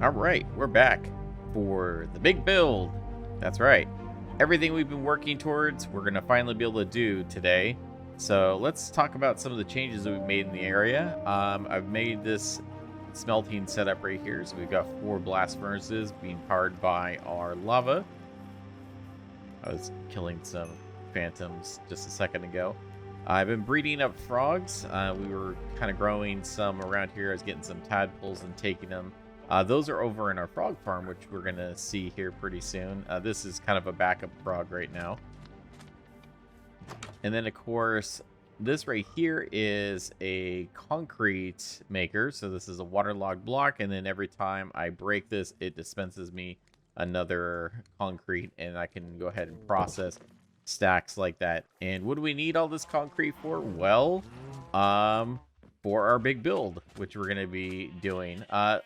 All right, we're back for the big build. That's right. Everything we've been working towards, we're going to finally be able to do today. So let's talk about some of the changes that we've made in the area. I've made this smelting setup right here. So we've got 4 blast furnaces being powered by our lava. I was killing some phantoms just a second ago. I've been breeding up frogs. We were kind of growing some around here. I was getting some tadpoles and taking them. Those are over in our frog farm, which we're going to see here pretty soon. This is kind of a backup frog right now. And then, of course, this right here is a concrete maker. So this is a waterlogged block. And then every time I break this, it dispenses me another concrete. And I can go ahead and process stacks like that. And what do we need all this concrete for? Well, for our big build, which we're going to be doing.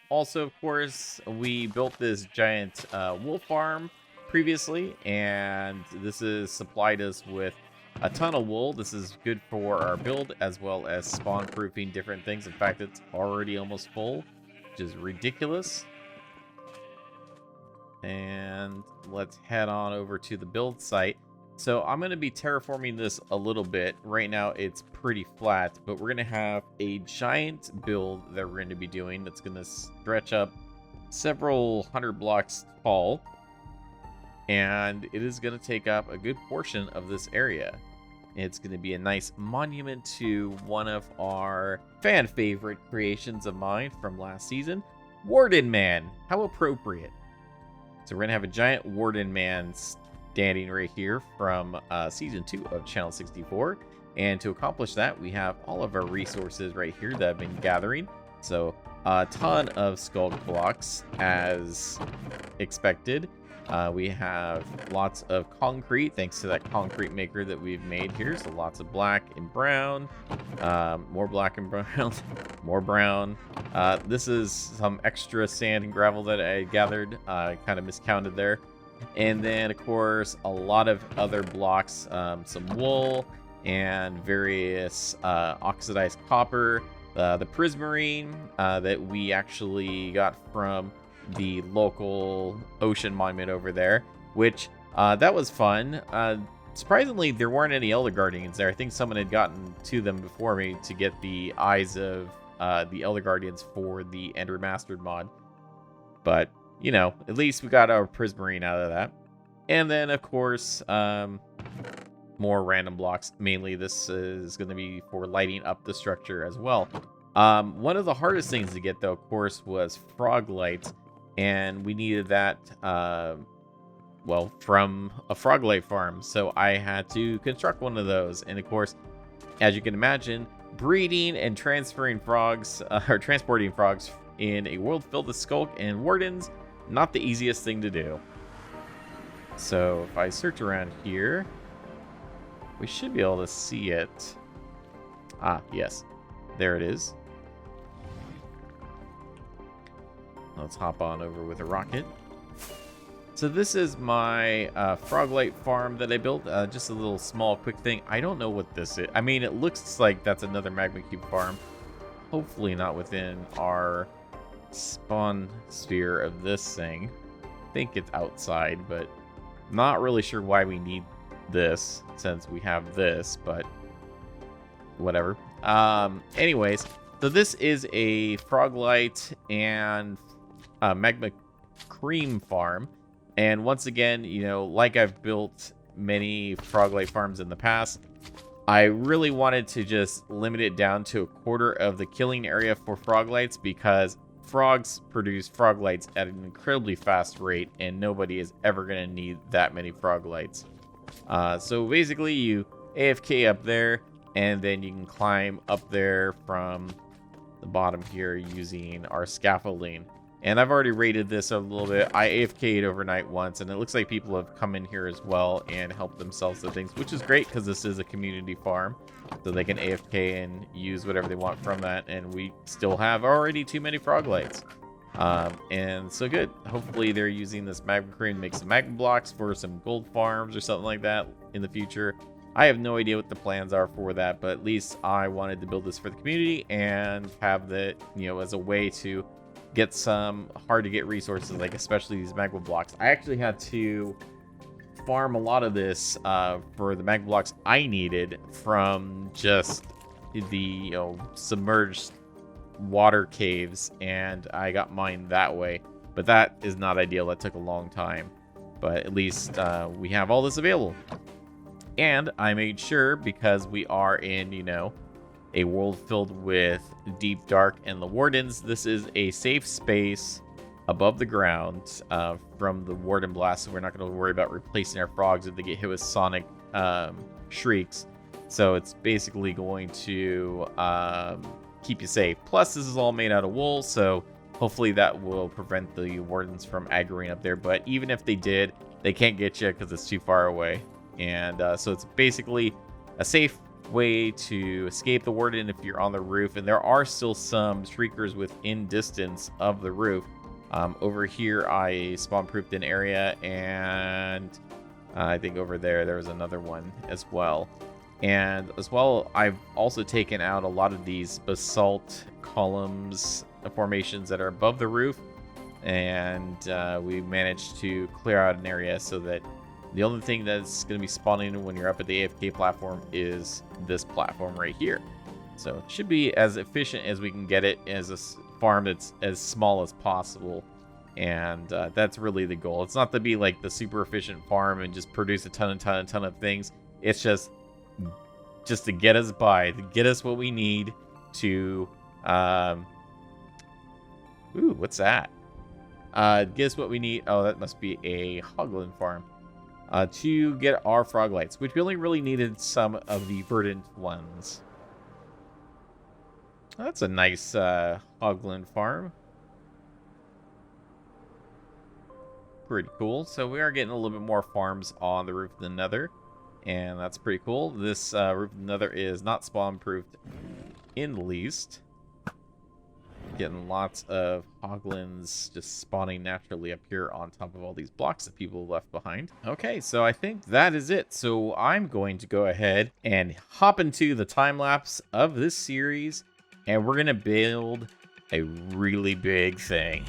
Also, of course, we built this giant wool farm previously, and this has supplied us with a ton of wool. This is good for our build as well as spawn proofing different things. In fact, it's already almost full, which is ridiculous. And let's head on over to the build site. So I'm going to be terraforming this a little bit. Right now it's pretty flat, but we're going to have a giant build that we're going to be doing that's going to stretch up several hundred blocks tall. And it is going to take up a good portion of this area. It's going to be a nice monument to one of our fan favorite creations of mine from last season, Wardenman. How appropriate. So we're going to have a giant Wardenman standing right here from season 2 of Channel 64, and to accomplish that we have all of our resources right here that I've been gathering. So a ton of Sculk blocks as expected. We have lots of concrete thanks to that concrete maker that we've made here. So lots of black and brown, more black and brown, more brown. This is some extra sand and gravel that I gathered. Kind of miscounted there. And then, of course, a lot of other blocks, some wool and various oxidized copper, the prismarine that we actually got from the local ocean monument over there, which that was fun. Surprisingly, there weren't any Elder Guardians there. I think someone had gotten to them before me to get the eyes of the Elder Guardians for the Ender Mastered mod. But you know, at least we got our prismarine out of that. And then, of course, more random blocks. Mainly, this is going to be for lighting up the structure as well. One of the hardest things to get, though, of course, was frog lights. And we needed that, well, from a frog light farm. So I had to construct one of those. And, of course, as you can imagine, breeding and transferring frogs, or transporting frogs in a world filled with Sculk and Wardens, not the easiest thing to do. So if I search around here, we should be able to see it. Ah, yes. There it is. Let's hop on over with a rocket. So this is my Froglight farm that I built. Just a little small quick thing. I don't know what this is. I mean, it looks like that's another Magma Cube farm. Hopefully not within our spawn sphere of this thing. I think it's outside, but not really sure why we need this since we have this, but whatever. Anyways, so this is a Froglight and Magma Cream farm. And once again, you know, like I've built many Froglight farms in the past, I really wanted to just limit it down to a quarter of the killing area for Froglights because frogs produce Froglights at an incredibly fast rate, and nobody is ever going to need that many Froglights. So basically, you AFK up there, and then you can climb up there from the bottom here using our scaffolding. And I've already rated this a little bit. I AFK'd overnight once, and it looks like people have come in here as well and helped themselves to things, which is great because this is a community farm. So they can AFK and use whatever they want from that. And we still have already too many Froglights. And so good. Hopefully they're using this magma cream to make some magma blocks for some gold farms or something like that in the future. I have no idea what the plans are for that, but at least I wanted to build this for the community and have that, you know, as a way to get some hard to get resources, like especially these magma blocks. I actually had to farm a lot of this for the magma blocks I needed from just the submerged water caves, and I got mine that way. But that is not ideal. That took a long time. But at least we have all this available. And I made sure, because we are in, a world filled with deep dark and the Wardens, this is a safe space above the ground from the Warden blast, so we're not going to worry about replacing our frogs if they get hit with sonic shrieks. So it's basically going to keep you safe. Plus, this is all made out of wool, so hopefully that will prevent the Wardens from aggroing up there. But even if they did, they can't get you because it's too far away. And so it's basically a safe way to escape the Warden if you're on the roof. And there are still some shriekers within distance of the roof. Over here, I spawn-proofed an area, and I think over there was another one as well. And as well, I've also taken out a lot of these basalt columns formations that are above the roof, and we managed to clear out an area so that the only thing that's going to be spawning when you're up at the AFK platform is this platform right here. So it should be as efficient as we can get it, as a farm that's as small as possible. And that's really the goal. It's not to be like the super efficient farm and just produce a ton of things. It's just to get us by, to get us what we need to ooh, what's that? Get us what we need. Oh, that must be a hoglin farm. To get our frog lights, which we only really needed some of the verdant ones. That's a nice hoglin farm. Pretty cool. So we are getting a little bit more farms on the roof of the Nether, and that's pretty cool. This roof of the Nether is not spawn proofed in the least. Getting lots of hoglins just spawning naturally up here on top of all these blocks that people left behind. Okay, so I think that is it. So I'm going to go ahead and hop into the time lapse of this series, and we're gonna build a really big thing.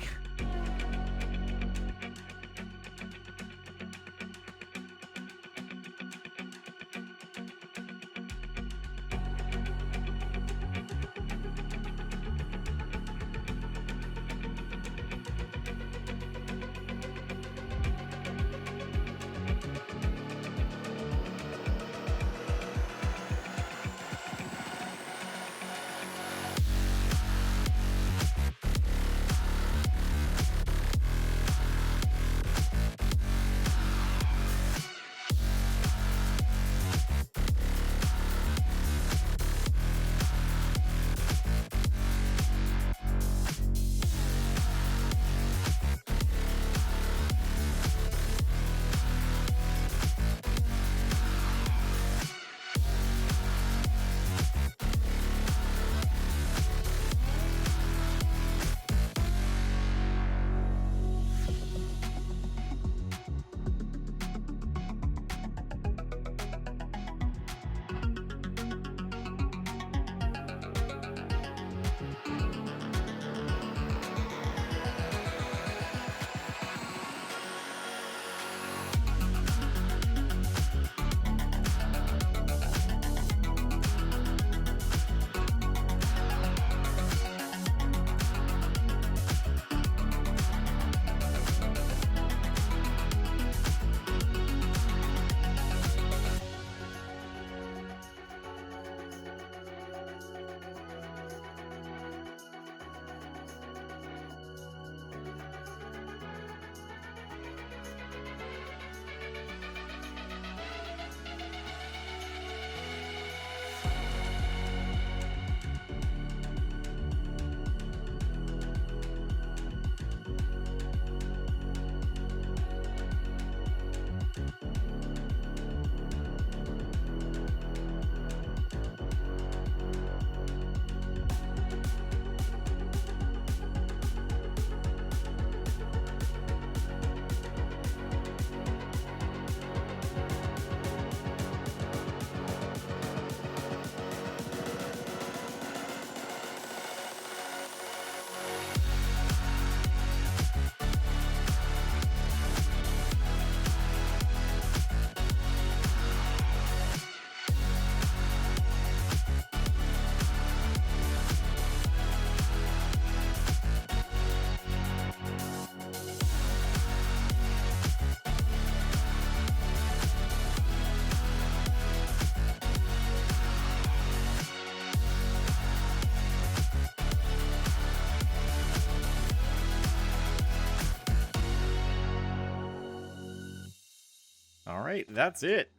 All right, that's it.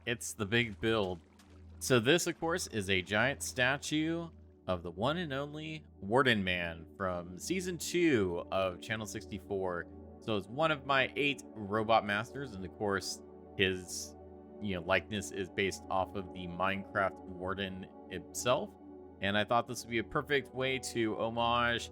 It's the big build. So this, of course, is a giant statue of the one and only Wardenman from Season 2 of Channel 64. So it's one of my 8 robot masters, and of course, his likeness is based off of the Minecraft Warden itself. And I thought this would be a perfect way to homage,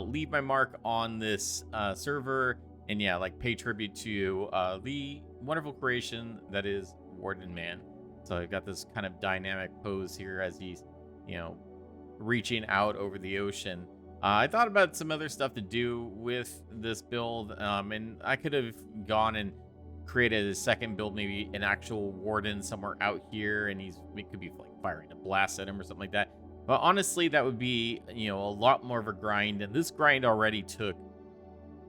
leave my mark on this server, and yeah, like pay tribute to the wonderful creation that is Wardenman. So I've got this kind of dynamic pose here as he's, reaching out over the ocean. I thought about some other stuff to do with this build, and I could have gone and created a second build, maybe an actual Warden somewhere out here, and it could be like firing a blast at him or something like that. But honestly, that would be, a lot more of a grind, and this grind already took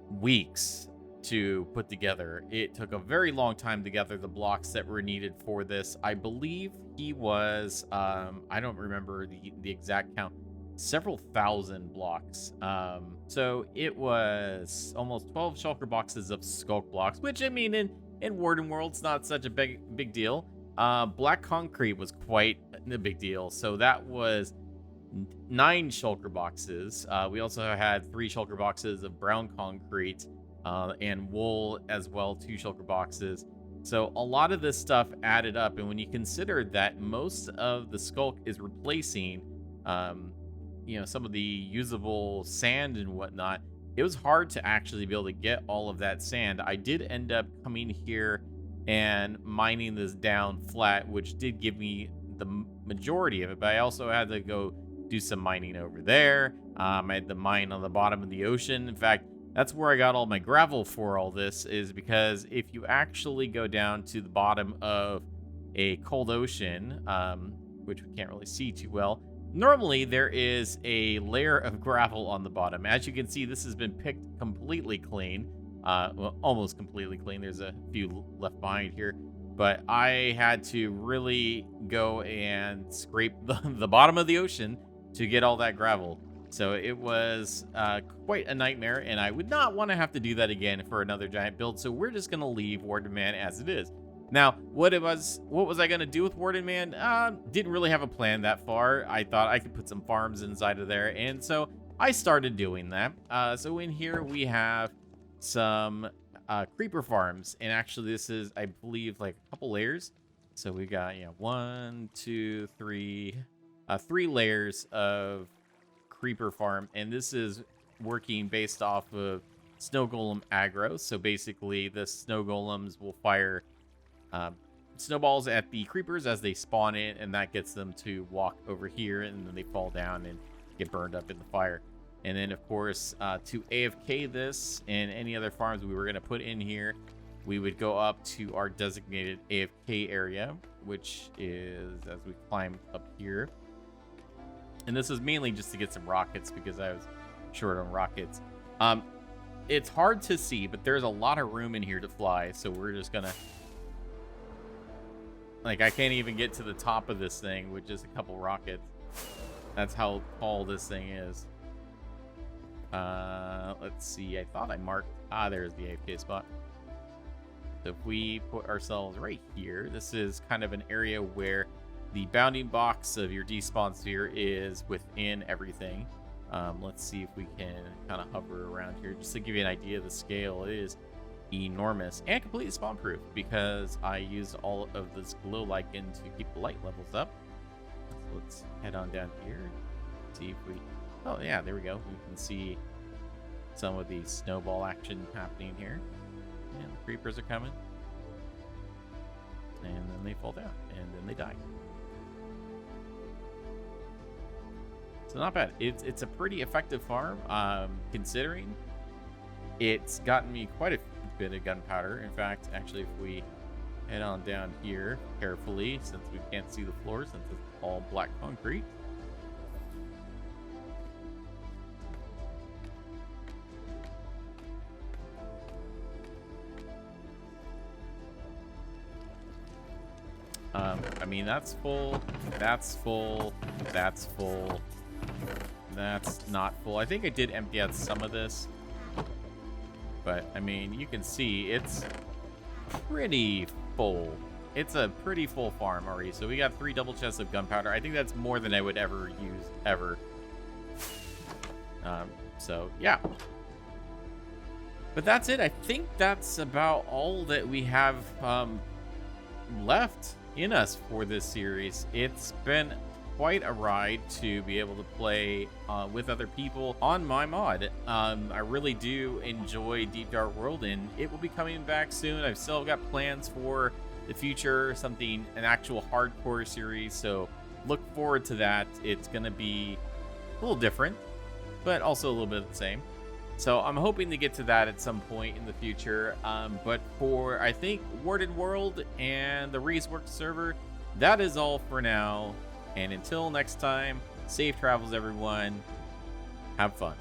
weeks to put together. It took a very long time to gather the blocks that were needed for this. I believe he was, I don't remember the exact count, several thousand blocks. So it was almost 12 shulker boxes of Sculk blocks, which I mean, in Warden world's not such a big deal. Black concrete was quite a big deal. So that was 9 shulker boxes. We also had 3 shulker boxes of brown concrete, and wool as well, 2 shulker boxes. So a lot of this stuff added up, and when you consider that most of the Sculk is replacing some of the usable sand and whatnot, it was hard to actually be able to get all of that sand. I did end up coming here and mining this down flat, which did give me the majority of it, but I also had to go do some mining over there. I had to mine on the bottom of the ocean. In fact, that's where I got all my gravel for all this, is because if you actually go down to the bottom of a cold ocean, which we can't really see too well, normally there is a layer of gravel on the bottom. As you can see, this has been picked completely clean. Well, almost completely clean. There's a few left behind here. But I had to really go and scrape the bottom of the ocean to get all that gravel. So it was quite a nightmare, and I would not want to have to do that again for another giant build. So we're just going to leave Wardenman as it is. Now, what was I going to do with Wardenman? Didn't really have a plan that far. I thought I could put some farms inside of there, and so I started doing that. So in here we have some creeper farms, and actually this is, I believe, like a couple layers. So we got 1, 2, 3, 3 layers of creeper farm, and this is working based off of snow golem aggro. So basically the snow golems will fire snowballs at the creepers as they spawn in, and that gets them to walk over here, and then they fall down and get burned up in the fire. And then of course, to AFK this and any other farms we were going to put in here, we would go up to our designated AFK area, which is as we climb up here. And this is mainly just to get some rockets because I was short on rockets. It's hard to see, but there's a lot of room in here to fly. So we're just gonna, like, I can't even get to the top of this thing with just a couple rockets. That's how tall this thing is. Let's see. I thought I marked. There's the AFK spot. So if we put ourselves right here, this is kind of an area where the bounding box of your despawn sphere is within everything. Let's see if we can kind of hover around here just to give you an idea of the scale. It is enormous and completely spawn proof because I used all of this glow lichen to keep the light levels up. So let's head on down here. See if we, oh yeah, there we go. We can see some of the snowball action happening here. And the creepers are coming. And then they fall down and then they die. So not bad. It's a pretty effective farm, considering it's gotten me quite a bit of gunpowder. In fact, actually, if we head on down here carefully, since we can't see the floor, since it's all black concrete. I mean, that's full, that's full, that's full. That's not full. I think I did empty out some of this, but I mean, you can see it's pretty full. It's a pretty full farm already. So we got 3 double chests of gunpowder. I think that's more than I would ever use, ever. So, yeah. But that's it. I think that's about all that we have left in us for this series. It's been quite a ride to be able to play with other people on my mod. I really do enjoy Deep Dark World, and it will be coming back soon. I've still got plans for the future, an actual hardcore series, so look forward to that. It's going to be a little different, but also a little bit the same. So I'm hoping to get to that at some point in the future. But for, I think, Warden World and the RaysWorks server, that is all for now. And until next time, safe travels, everyone. Have fun.